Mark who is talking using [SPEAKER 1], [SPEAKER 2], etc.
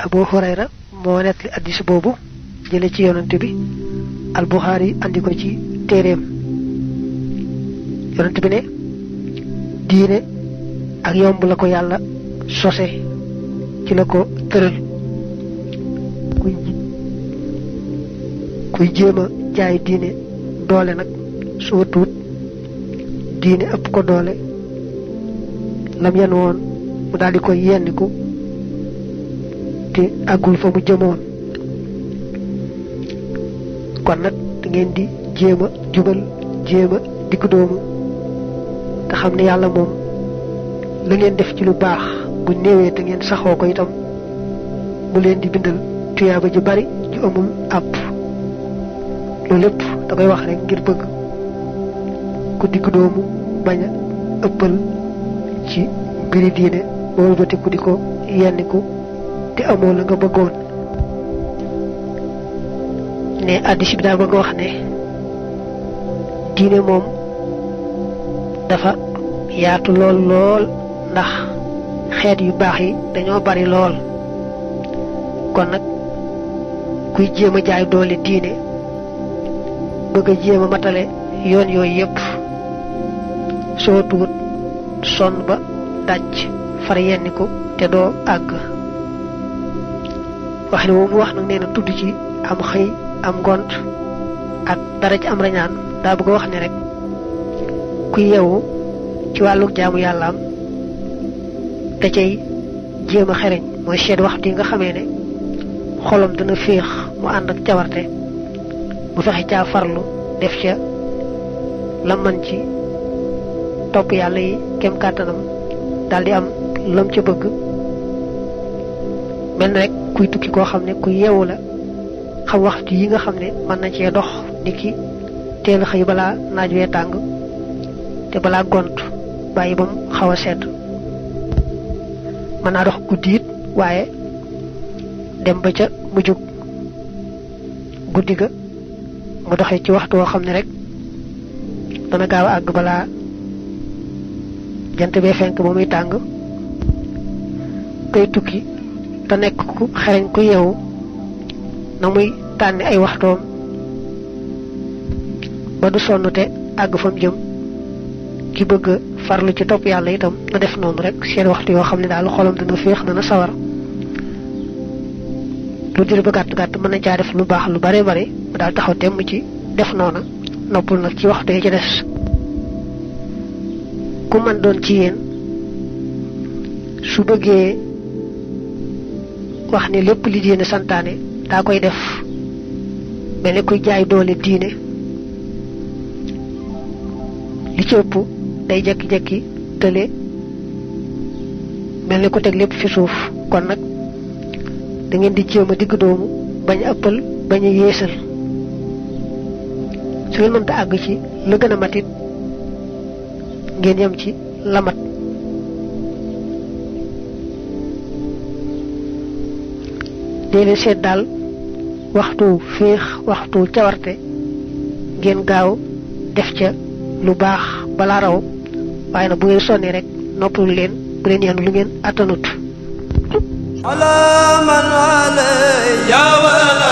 [SPEAKER 1] Abu Hurayra moo nettali hadiis boobu jële ci yonent bi al Bukhari andi ko ci téereem yonent bi ne diine ak yomb la ko yàlla sose ci la ko tëral kuy jéema jaay diine doole nag soo tuut diine ëpp ko doole lam yan woon mu daldi koy yenniku te àggul fa mu jëmoon kon nag da ngeen di jéema jubal jéema diggu doomu te xam ne yàlla moom la ngeen def ci lu baax bu néewee te ngeen saxoo ko itam mu leen di bindal tuyaaba ju bari ju amul àpp loolu lépp da koy wax rek ngir bëgg ku diggu doomu bañ a ëppal ci mbiri diine boolu bati ku di ko yenniku te amoo la nga bëggoon ne hadiis bi daa bëgg wax ne diine moom dafa yaatu lool lool ndax xeet yu baax yi dañoo bari lool kon nag kuy jéem a jaay doole diine bëgg a jéem a matale yoon yooyu yépp soo tuut sonn ba daj far yenniku te doo àgg wax ne moom wax nag nee na tudd ci am xëy am ngont ak dara ci am rañaan daa bëgg wax ne rek ku yeewu ci wàllu jaamu yàllaam te cay jéem a xereñ mooy seet waxtu yi nga xamee ne xolam dana féex mu ànd ak cawarte mu fexe caa farlu def ca la man ci topp yàlla yi kem kàttanam daldi am lam ca bëgg mel na rek kuy tukki koo xam ne ku yeewu la xam waxtu yi nga xam ne mën na cee dox niki teel xëy balaa naaj wee tàng te balaa gont bàyyi ba mu xaw a sedd mën naa dox guddi it waaye dem ba ca mujjug guddi ga mu doxee ci waxtu woo xam ne rek dana gaaw a àgg balaa jant bee fenk ba muy tàng kay tukki te nekk ku xereñ ku yeewu na muy tànni ay waxtoom ba du sonn te àgg fa mu jëm ki bëgg farlu ci topp yàlla itam na def noonu rek seen waxtu yoo xam ne daal xolam dana féex dana sawar lu dir ba gàtt gàtt mën na caa def lu baax lu bare bare mu daal taxaw temm ci def noona noppul nag ci waxtu yi ci des ku man doon ci yéen su bëggee wax ne lépp li diine santaane daa koy def mel ni kuy jaay doole diine li ci ëpp day jekki-jekki tële mel ni ku teg lépp fi suuf kon nag da ngeen di jéem a digg doomu bañ a ëppal bañ a yéesal su ngeen mënta àgg ci la gën a matit ngeen yem ci lamat dee leen seet daal waxtu féex waxtu cawarte ngeen gaaw def ca lu baax balaa raw waaye nag bu ngeen sonni rek noppul leen bu leen yenu lu ngeen attanut
[SPEAKER 2] ala man alayya wala